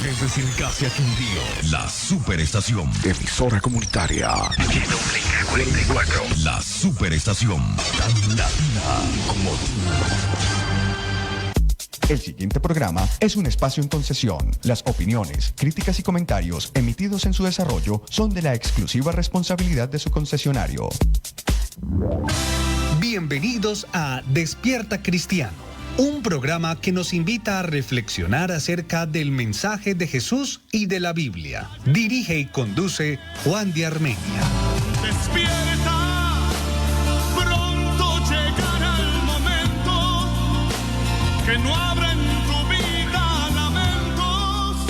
Desde Sircasia Quindío, la superestación. Emisora comunitaria. W44. La superestación. Tan latina como tú. El siguiente programa es un espacio en concesión. Las opiniones, críticas y comentarios emitidos en su desarrollo son de la exclusiva responsabilidad de su concesionario. Bienvenidos a Despierta Cristiano, un programa que nos invita a reflexionar acerca del mensaje de Jesús y de la Biblia. Dirige y conduce Juan de Armenia. Despierta, pronto llegará el momento que no habrá en tu vida lamentos.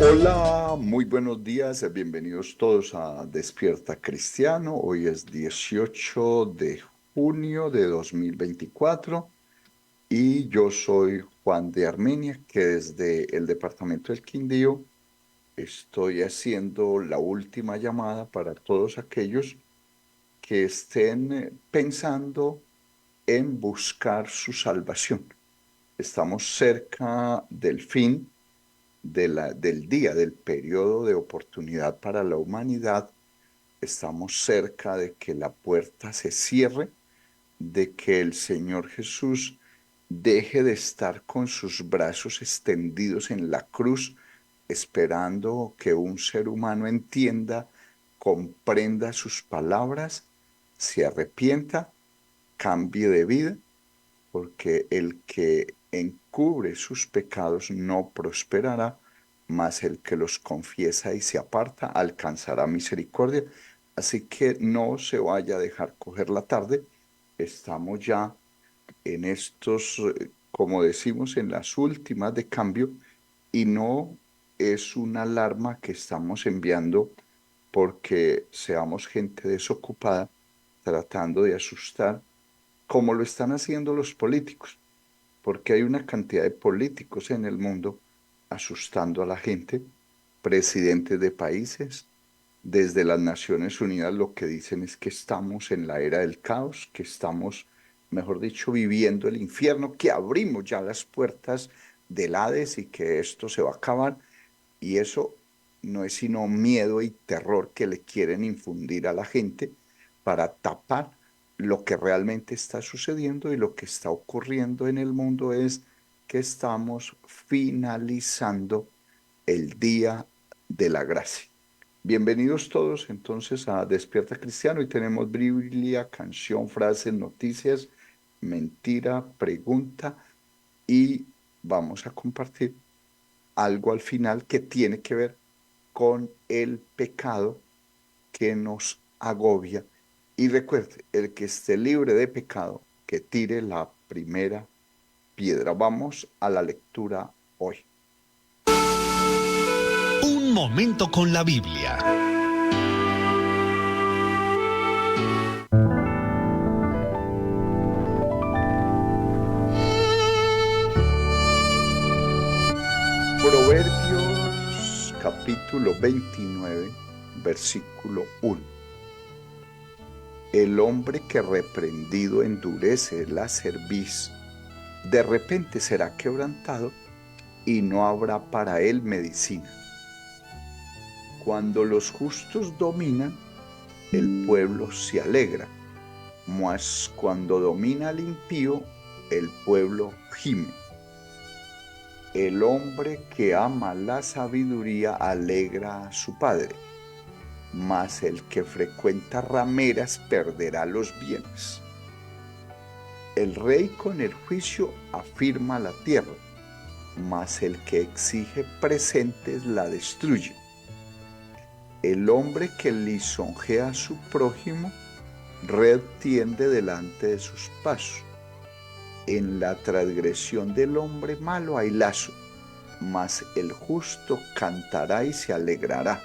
Hola, muy buenos días, bienvenidos todos a Despierta Cristiano. Hoy es 18 de junio de 2024 y yo soy Juan de Armenia, que desde el departamento del Quindío estoy haciendo la última llamada para todos aquellos que estén pensando en buscar su salvación. Estamos cerca del fin del día, del periodo de oportunidad para la humanidad. Estamos cerca de que la puerta se cierre, de que el Señor Jesús deje de estar con sus brazos extendidos en la cruz, esperando que un ser humano entienda, comprenda sus palabras, se arrepienta, cambie de vida, porque el que encubre sus pecados no prosperará, mas el que los confiesa y se aparta alcanzará misericordia. Así que no se vaya a dejar coger la tarde. Estamos ya en estos, como decimos, en las últimas de cambio, y no es una alarma que estamos enviando porque seamos gente desocupada tratando de asustar, como lo están haciendo los políticos, porque hay una cantidad de políticos en el mundo asustando a la gente, presidentes de países. Desde las Naciones Unidas lo que dicen es que estamos en la era del caos, que estamos, mejor dicho, viviendo el infierno, que abrimos ya las puertas del Hades y que esto se va a acabar. Y eso no es sino miedo y terror que le quieren infundir a la gente para tapar lo que realmente está sucediendo. Y lo que está ocurriendo en el mundo es que estamos finalizando el día de la gracia. Bienvenidos todos entonces a Despierta Cristiano, y tenemos Biblia, canción, frases, noticias, mentira, pregunta, y vamos a compartir algo al final que tiene que ver con el pecado que nos agobia. Y recuerde, el que esté libre de pecado, que tire la primera piedra. Vamos a la lectura hoy. Un momento con la Biblia. Proverbios capítulo 29, versículo 1. El hombre que reprendido endurece la cerviz, de repente será quebrantado y no habrá para él medicina. Cuando los justos dominan, el pueblo se alegra, mas cuando domina el impío, el pueblo gime. El hombre que ama la sabiduría alegra a su padre, mas el que frecuenta rameras perderá los bienes. El rey con el juicio afirma la tierra, mas el que exige presentes la destruye. El hombre que lisonjea a su prójimo, red tiende delante de sus pasos. En la transgresión del hombre malo hay lazo, mas el justo cantará y se alegrará.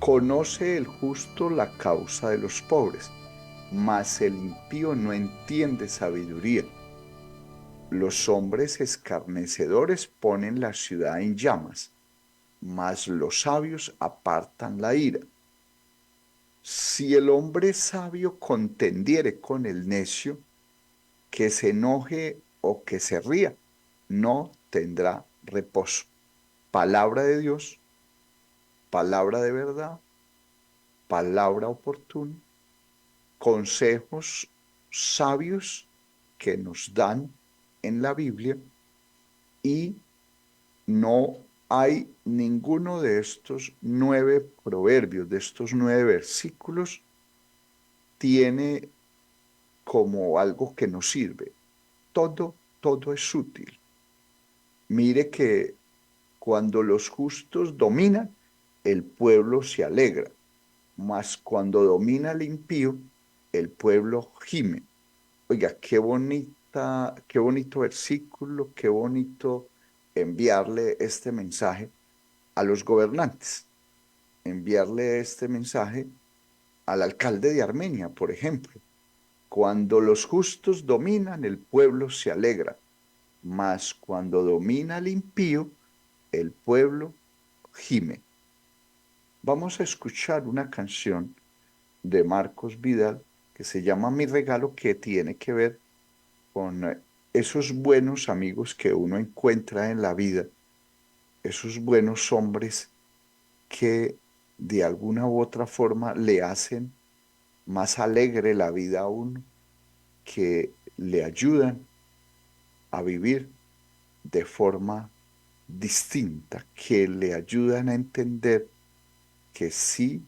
Conoce el justo la causa de los pobres, mas el impío no entiende sabiduría. Los hombres escarnecedores ponen la ciudad en llamas, mas los sabios apartan la ira. Si el hombre sabio contendiere con el necio, que se enoje o que se ría, no tendrá reposo. Palabra de Dios, palabra de verdad, palabra oportuna, consejos sabios que nos dan en la Biblia, y no hay ninguno de estos 9 proverbios, de estos 9 versículos, tiene como algo que nos sirve. Todo es útil. Mire que cuando los justos dominan, el pueblo se alegra, mas cuando domina el impío, el pueblo gime. Oiga, qué bonito versículo, qué bonito enviarle este mensaje a los gobernantes, enviarle este mensaje al alcalde de Armenia, por ejemplo. Cuando los justos dominan, el pueblo se alegra, mas cuando domina el impío, el pueblo gime. Vamos a escuchar una canción de Marcos Vidal que se llama Mi Regalo, que tiene que ver con esos buenos amigos que uno encuentra en la vida, esos buenos hombres que de alguna u otra forma le hacen más alegre la vida a uno, que le ayudan a vivir de forma distinta, que le ayudan a entender que sí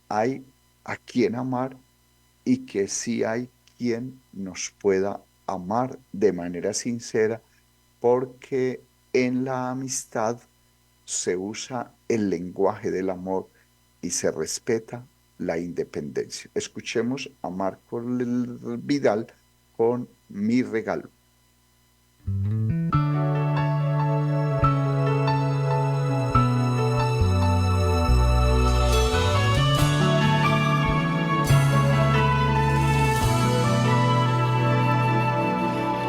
hay a quien amar y que sí hay quien nos pueda amar de manera sincera, porque en la amistad se usa el lenguaje del amor y se respeta la independencia. Escuchemos a Marco Vidal con Mi Regalo.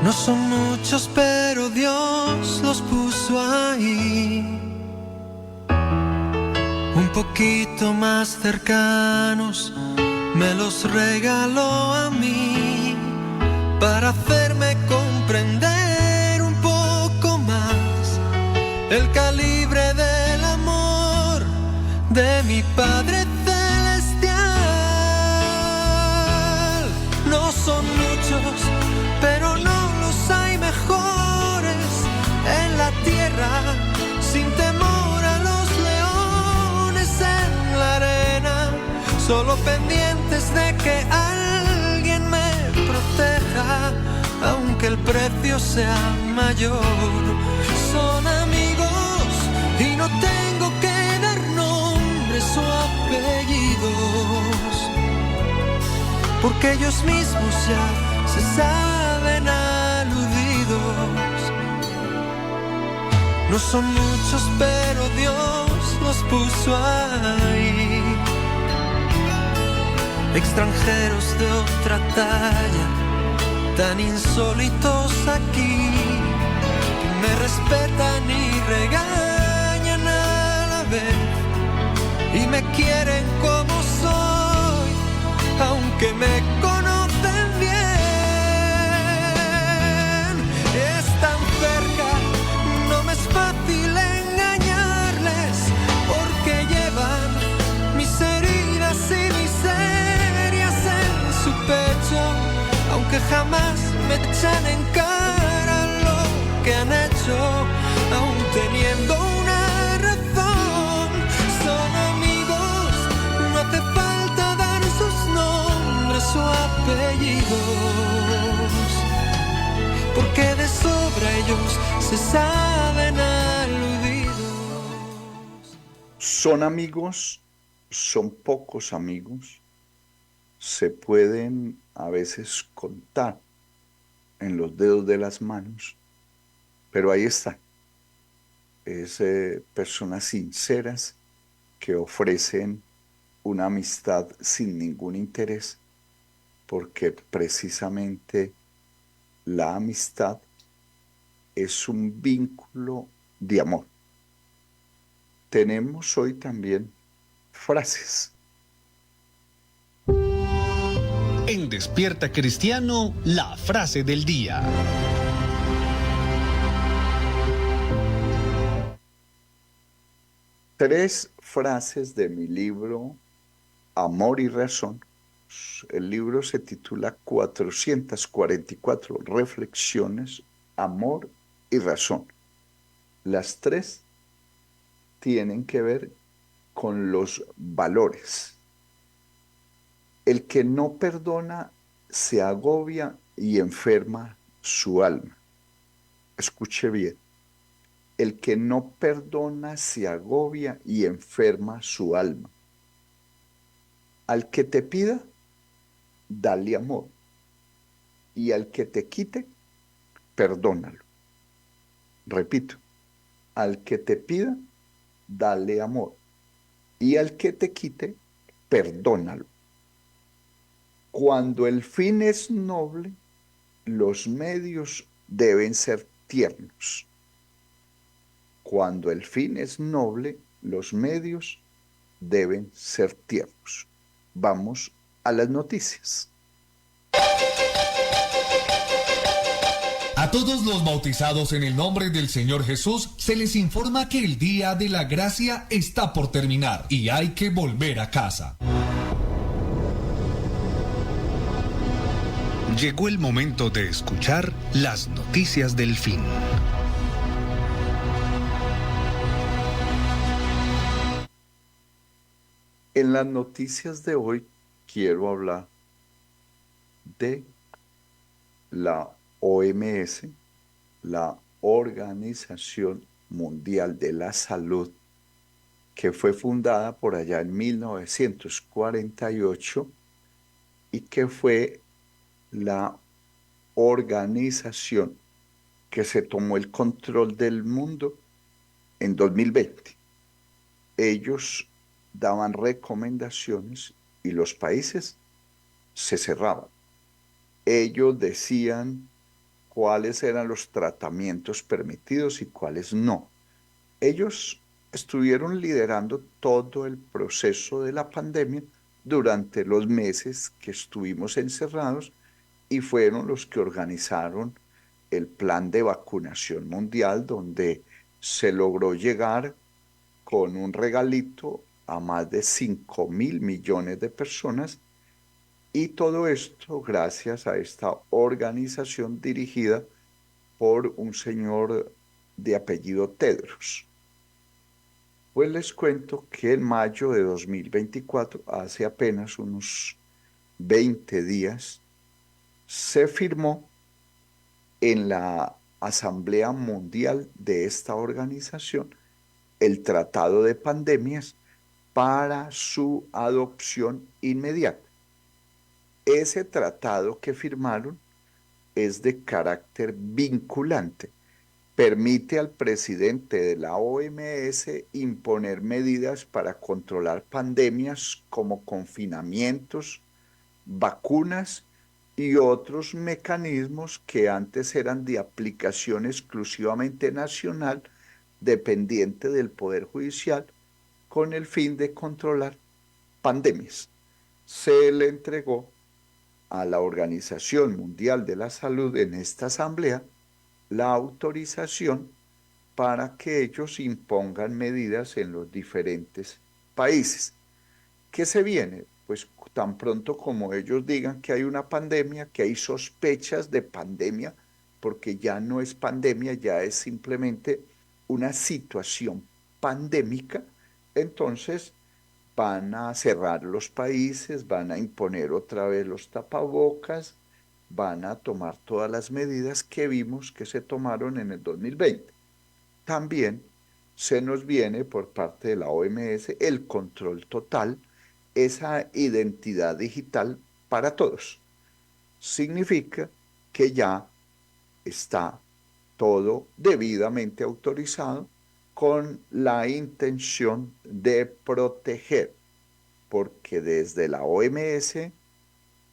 No son muchos, pero Dios los puso ahí, un poquito más cercanos, me los regaló a mí, para hacerme comprender un poco más el calibre del amor de mi Padre Celestial. No son muchos, pero no los hay mejores en la tierra, sin temor a los leones en la arena, solo pendientes de que alguien me proteja, aunque el precio sea mayor. Son amigos y no tengo que dar nombres o apellidos, porque ellos mismos ya se saben aludidos. No son muchos, pero Dios los puso ahí, extranjeros de otra talla, tan insólitos aquí, que me respetan y regañan a la vez, y me quieren como soy, aunque me conocen bien. Están cerca, no me es fácil engañarles, porque llevan mis heridas y miserias en su pecho, aunque jamás me echan en cara lo que han hecho, aún teniendo una razón. Son amigos, no hace falta dar sus nombres o apellidos, porque de sobra ellos se saben aludidos. Son amigos, son pocos amigos, se pueden a veces contar en los dedos de las manos, pero ahí están. Es personas sinceras que ofrecen una amistad sin ningún interés, porque precisamente la amistad es un vínculo de amor. Tenemos hoy también frases. En Despierta Cristiano, la frase del día. Tres frases de mi libro Amor y Razón. El libro se titula 444 reflexiones, amor y razón. Las tres tienen que ver con los valores. El que no perdona se agobia y enferma su alma. Escuche bien. El que no perdona se agobia y enferma su alma. Al que te pida, dale amor. Y al que te quite, perdónalo. Repito, al que te pida, dale amor. Y al que te quite, perdónalo. Cuando el fin es noble, los medios deben ser tiernos. Cuando el fin es noble, los medios deben ser tiernos. Vamos a las noticias. A todos los bautizados en el nombre del Señor Jesús se les informa que el día de la gracia está por terminar y hay que volver a casa. Llegó el momento de escuchar las noticias del fin. En las noticias de hoy quiero hablar de la OMS, la Organización Mundial de la Salud, que fue fundada por allá en 1948 y que fue la organización que se tomó el control del mundo en 2020. Ellos daban recomendaciones y los países se cerraban. Ellos decían cuáles eran los tratamientos permitidos y cuáles no. Ellos estuvieron liderando todo el proceso de la pandemia durante los meses que estuvimos encerrados y fueron los que organizaron el plan de vacunación mundial, donde se logró llegar con un regalito a más de 5.000 millones de personas, y todo esto gracias a esta organización dirigida por un señor de apellido Tedros. Pues les cuento que en mayo de 2024, hace apenas unos 20 días, se firmó en la Asamblea Mundial de esta organización el Tratado de Pandemias para su adopción inmediata. Ese tratado que firmaron es de carácter vinculante. Permite al presidente de la OMS imponer medidas para controlar pandemias como confinamientos, vacunas y otros mecanismos que antes eran de aplicación exclusivamente nacional, dependiente del Poder Judicial, con el fin de controlar pandemias. Se le entregó a la Organización Mundial de la Salud en esta asamblea la autorización para que ellos impongan medidas en los diferentes países. ¿Qué se viene? Pues tan pronto como ellos digan que hay una pandemia, que hay sospechas de pandemia, porque ya no es pandemia, ya es simplemente una situación pandémica, entonces van a cerrar los países, van a imponer otra vez los tapabocas, van a tomar todas las medidas que vimos que se tomaron en el 2020. También se nos viene por parte de la OMS el control total, esa identidad digital para todos. Significa que ya está todo debidamente autorizado con la intención de proteger, porque desde la OMS,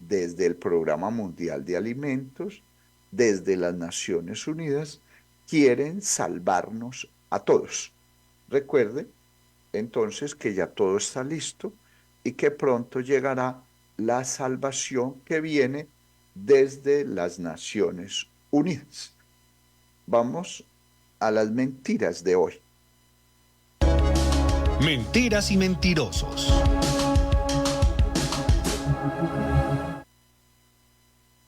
desde el Programa Mundial de Alimentos, desde las Naciones Unidas, quieren salvarnos a todos. Recuerde entonces que ya todo está listo y que pronto llegará la salvación que viene desde las Naciones Unidas. Vamos a las mentiras de hoy. Mentiras y mentirosos.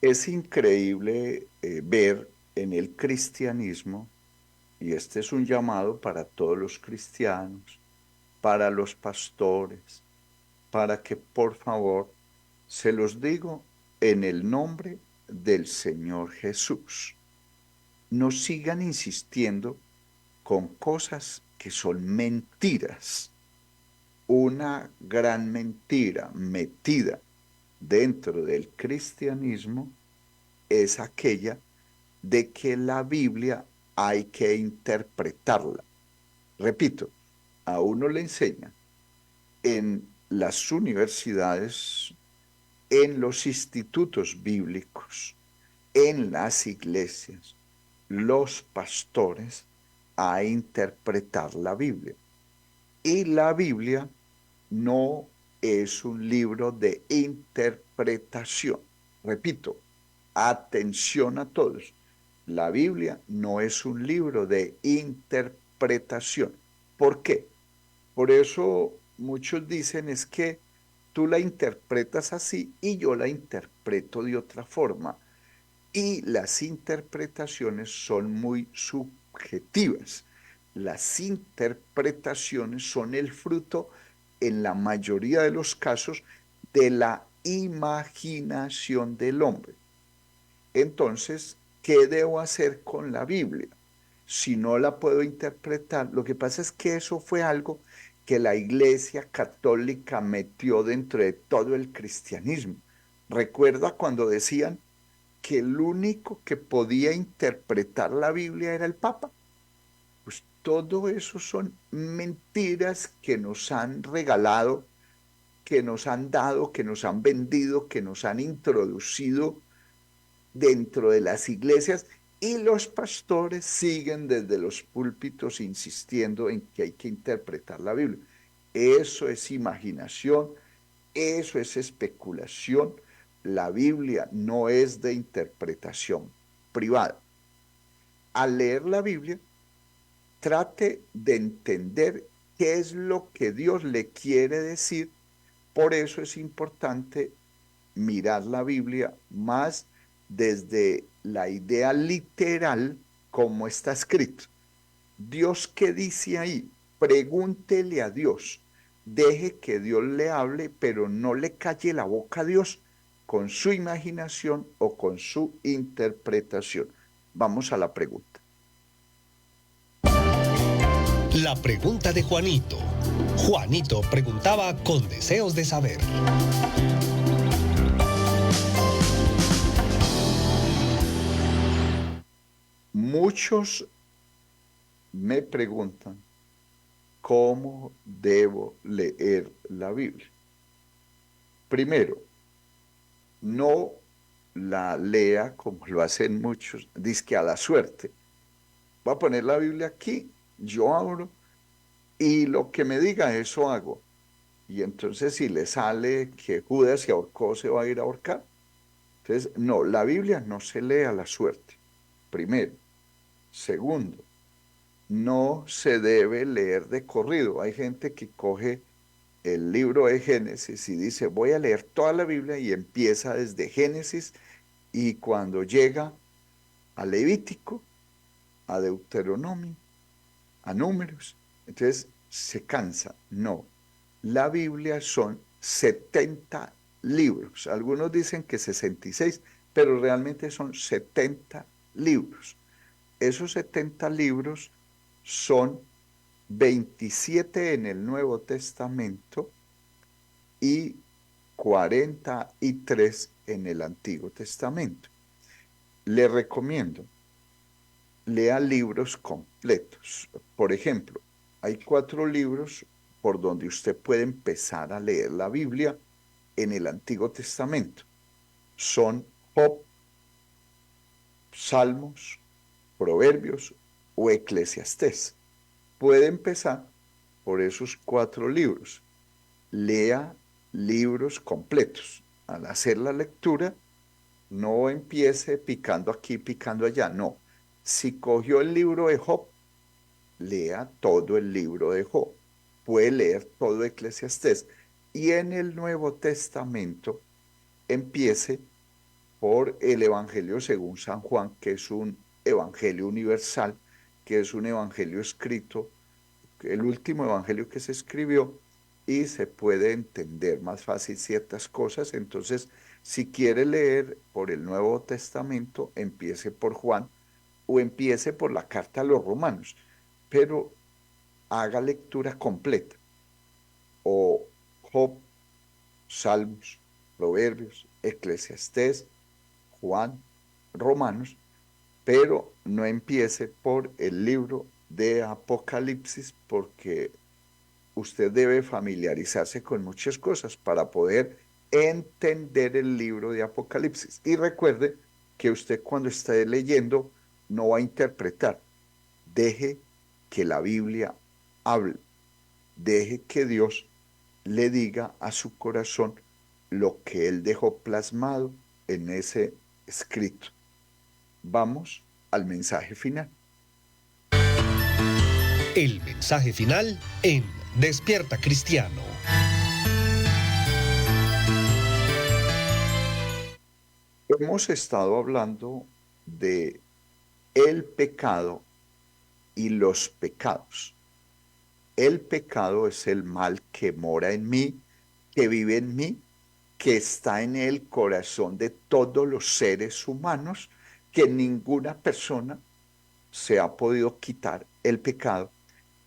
Es increíble ver en el cristianismo, y este es un llamado para todos los cristianos, para los pastores, para que por favor, se los digo en el nombre del Señor Jesús, no sigan insistiendo con cosas que son mentiras. Una gran mentira metida dentro del cristianismo es aquella de que la Biblia hay que interpretarla. Repito, a uno le enseñan en las universidades, en los institutos bíblicos, en las iglesias, los pastores a interpretar la Biblia. Y la Biblia no es un libro de interpretación. Repito, atención a todos. La Biblia no es un libro de interpretación. ¿Por qué? Por eso muchos dicen es que tú la interpretas así y yo la interpreto de otra forma. Y las interpretaciones son muy subjetivas. Las interpretaciones son el fruto, en la mayoría de los casos, de la imaginación del hombre. Entonces, ¿qué debo hacer con la Biblia? Si no la puedo interpretar, lo que pasa es que eso fue algo que la Iglesia Católica metió dentro de todo el cristianismo. ¿Recuerda cuando decían que el único que podía interpretar la Biblia era el Papa? Pues todo eso son mentiras que nos han regalado, que nos han dado, que nos han vendido, que nos han introducido dentro de las iglesias, y los pastores siguen desde los púlpitos insistiendo en que hay que interpretar la Biblia. Eso es imaginación, eso es especulación. La Biblia no es de interpretación privada. Al leer la Biblia, trate de entender qué es lo que Dios le quiere decir. Por eso es importante mirar la Biblia más desde la idea literal como está escrito. Dios, ¿qué dice ahí? Pregúntele a Dios. Deje que Dios le hable, pero no le calle la boca a Dios con su imaginación o con su interpretación. Vamos a la pregunta. La pregunta de Juanito. Juanito preguntaba con deseos de saber. Muchos me preguntan cómo debo leer la Biblia. Primero, no la lea como lo hacen muchos, dizque a la suerte. Voy a poner la Biblia aquí, yo abro y lo que me diga eso hago. Y entonces si le sale que Judas se ahorcó, se va a ir a ahorcar. Entonces, no, la Biblia no se lee a la suerte, primero. Segundo, no se debe leer de corrido. Hay gente que coge el libro de Génesis y dice, voy a leer toda la Biblia, y empieza desde Génesis, y cuando llega a Levítico, a Deuteronomio, a Números, entonces se cansa. No, la Biblia son 70 libros. Algunos dicen que 66, pero realmente son 70 libros. Esos 70 libros son 27 en el Nuevo Testamento y 43 en el Antiguo Testamento. Le recomiendo, lea libros completos. Por ejemplo, hay 4 libros por donde usted puede empezar a leer la Biblia en el Antiguo Testamento. Son Job, Salmos, Proverbios, o Eclesiastés. Puede empezar por esos 4 libros. Lea libros completos. Al hacer la lectura, no empiece picando aquí, picando allá. No. Si cogió el libro de Job, lea todo el libro de Job. Puede leer todo Eclesiastés. Y en el Nuevo Testamento, empiece por el Evangelio según San Juan, que es un evangelio universal, que es un evangelio escrito, el último evangelio que se escribió, y se puede entender más fácil ciertas cosas. Entonces, si quiere leer por el Nuevo Testamento, empiece por Juan o empiece por la carta a los Romanos, pero haga lectura completa, o Job, Salmos, Proverbios, Eclesiastés, Juan, Romanos, pero no empiece por el libro de Apocalipsis, porque usted debe familiarizarse con muchas cosas para poder entender el libro de Apocalipsis. Y recuerde que usted, cuando esté leyendo, no va a interpretar. Deje que la Biblia hable. Deje que Dios le diga a su corazón lo que Él dejó plasmado en ese escrito. Vamos al mensaje final. El mensaje final en Despierta Cristiano. Hemos estado hablando de el pecado y los pecados. El pecado es el mal que mora en mí, que vive en mí, que está en el corazón de todos los seres humanos, que ninguna persona se ha podido quitar el pecado.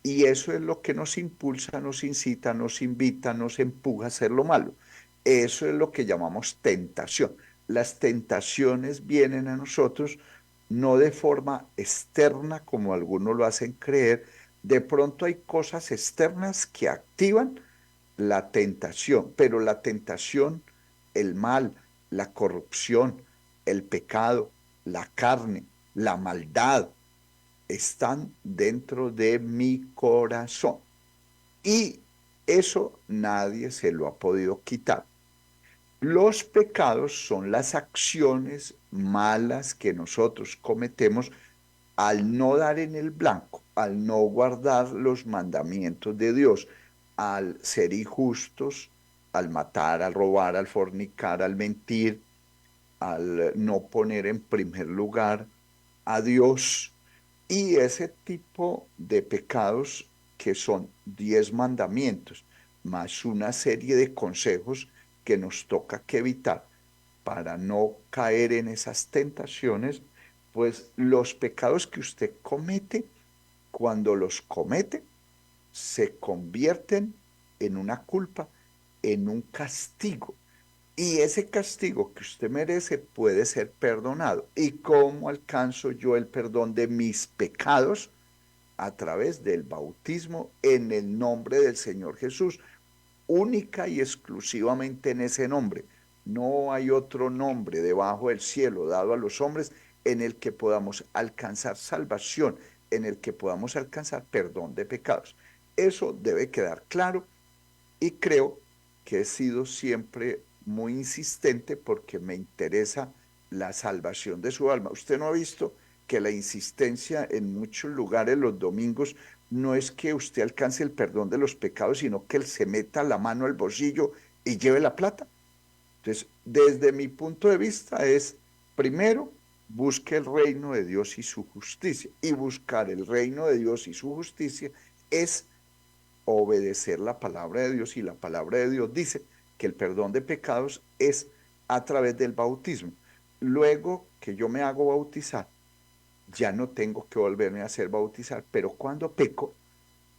Y eso es lo que nos impulsa, nos incita, nos invita, nos empuja a hacer lo malo. Eso es lo que llamamos tentación. Las tentaciones vienen a nosotros no de forma externa, como algunos lo hacen creer. De pronto hay cosas externas que activan la tentación, pero la tentación, el mal, la corrupción, el pecado, la carne, la maldad, están dentro de mi corazón. Y eso nadie se lo ha podido quitar. Los pecados son las acciones malas que nosotros cometemos al no dar en el blanco, al no guardar los mandamientos de Dios, al ser injustos, al matar, al robar, al fornicar, al mentir, al no poner en primer lugar a Dios. Y ese tipo de pecados, que son 10 mandamientos, más una serie de consejos que nos toca que evitar para no caer en esas tentaciones, pues los pecados que usted comete, cuando los comete, se convierten en una culpa, en un castigo. Y ese castigo que usted merece puede ser perdonado. ¿Y cómo alcanzo yo el perdón de mis pecados? A través del bautismo en el nombre del Señor Jesús, única y exclusivamente en ese nombre. No hay otro nombre debajo del cielo dado a los hombres en el que podamos alcanzar salvación, en el que podamos alcanzar perdón de pecados. Eso debe quedar claro, y creo que he sido siempre muy insistente porque me interesa la salvación de su alma. Usted no ha visto que la insistencia en muchos lugares los domingos no es que usted alcance el perdón de los pecados, sino que él se meta la mano al bolsillo y lleve la plata. Entonces, desde mi punto de vista es, primero, busque el reino de Dios y su justicia. Y buscar el reino de Dios y su justicia es obedecer la palabra de Dios, y la palabra de Dios dice que el perdón de pecados es a través del bautismo. Luego que yo me hago bautizar, ya no tengo que volverme a hacer bautizar, pero cuando peco,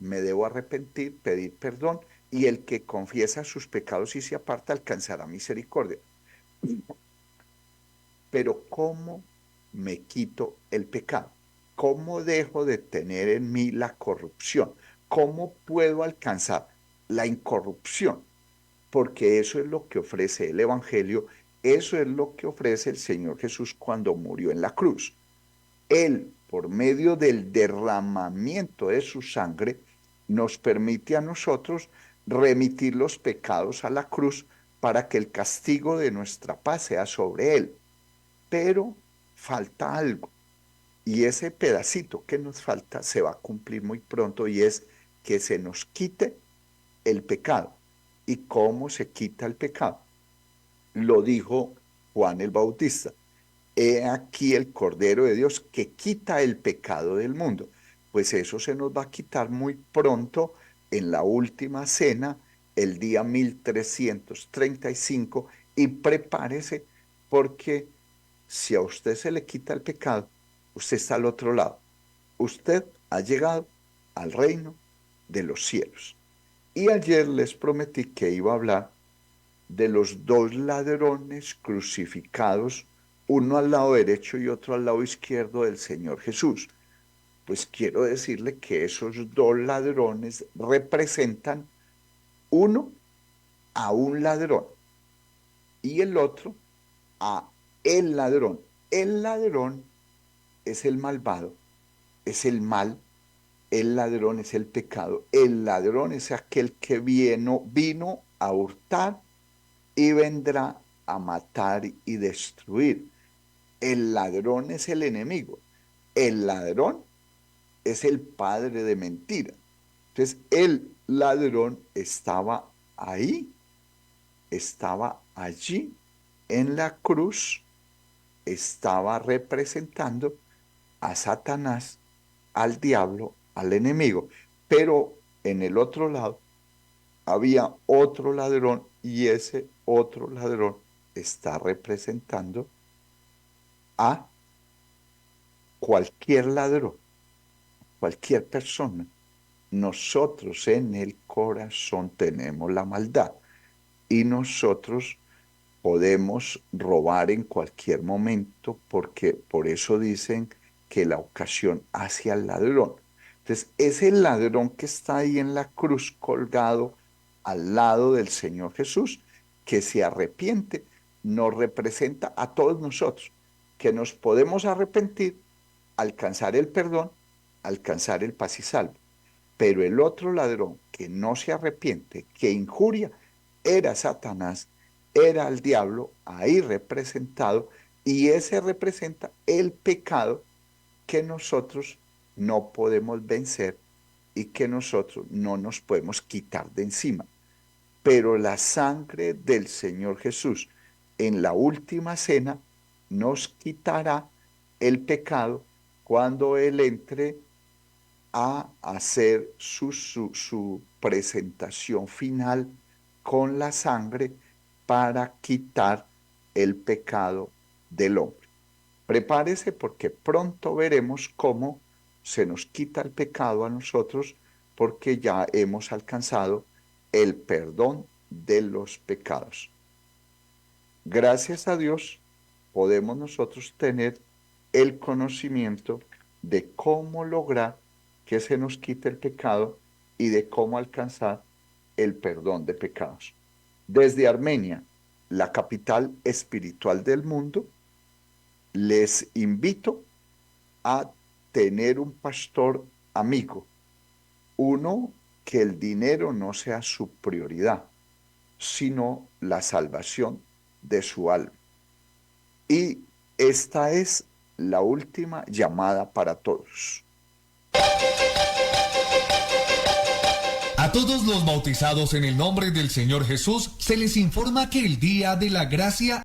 me debo arrepentir, pedir perdón, y el que confiesa sus pecados y se aparta alcanzará misericordia. Pero ¿cómo me quito el pecado? ¿Cómo dejo de tener en mí la corrupción? ¿Cómo puedo alcanzar la incorrupción? Porque eso es lo que ofrece el Evangelio, eso es lo que ofrece el Señor Jesús cuando murió en la cruz. Él por medio del derramamiento de su sangre, nos permite a nosotros remitir los pecados a la cruz para que el castigo de nuestra paz sea sobre él. Pero falta algo, y ese pedacito que nos falta se va a cumplir muy pronto, y es que se nos quite el pecado. ¿Y cómo se quita el pecado? Lo dijo Juan el Bautista: he aquí el Cordero de Dios que quita el pecado del mundo. Pues eso se nos va a quitar muy pronto en la última cena, el día 1335, y prepárese, porque si a usted se le quita el pecado, usted está al otro lado. Usted ha llegado al reino de los cielos. Y ayer les prometí que iba a hablar de los dos ladrones crucificados, uno al lado derecho y otro al lado izquierdo del Señor Jesús. Pues quiero decirle que esos dos ladrones representan uno a un ladrón y el otro a el ladrón. El ladrón es el malvado, es el mal. El ladrón es el pecado. El ladrón es aquel que vino a hurtar y vendrá a matar y destruir. El ladrón es el enemigo. El ladrón es el padre de mentira. Entonces, el ladrón estaba ahí, estaba allí en la cruz, estaba representando a Satanás, al diablo, al enemigo. Pero en el otro lado había otro ladrón, y ese otro ladrón está representando a cualquier ladrón, cualquier persona. Nosotros en el corazón tenemos la maldad y nosotros podemos robar en cualquier momento, porque por eso dicen que la ocasión hace al ladrón. Entonces, ese ladrón que está ahí en la cruz colgado al lado del Señor Jesús, que se arrepiente, nos representa a todos nosotros, que nos podemos arrepentir, alcanzar el perdón, alcanzar el paz y salvo. Pero el otro ladrón que no se arrepiente, que injuria, era Satanás, era el diablo ahí representado, y ese representa el pecado que nosotros no podemos vencer y que nosotros no nos podemos quitar de encima. Pero la sangre del Señor Jesús en la última cena nos quitará el pecado cuando Él entre a hacer su presentación final con la sangre para quitar el pecado del hombre. Prepárese, porque pronto veremos cómo se nos quita el pecado a nosotros, porque ya hemos alcanzado el perdón de los pecados. Gracias a Dios podemos nosotros tener el conocimiento de cómo lograr que se nos quite el pecado y de cómo alcanzar el perdón de pecados. Desde Armenia, la capital espiritual del mundo, les invito a tener un pastor amigo, uno que el dinero no sea su prioridad, sino la salvación de su alma. Y esta es la última llamada para todos. A todos los bautizados en el nombre del Señor Jesús se les informa que el día de la gracia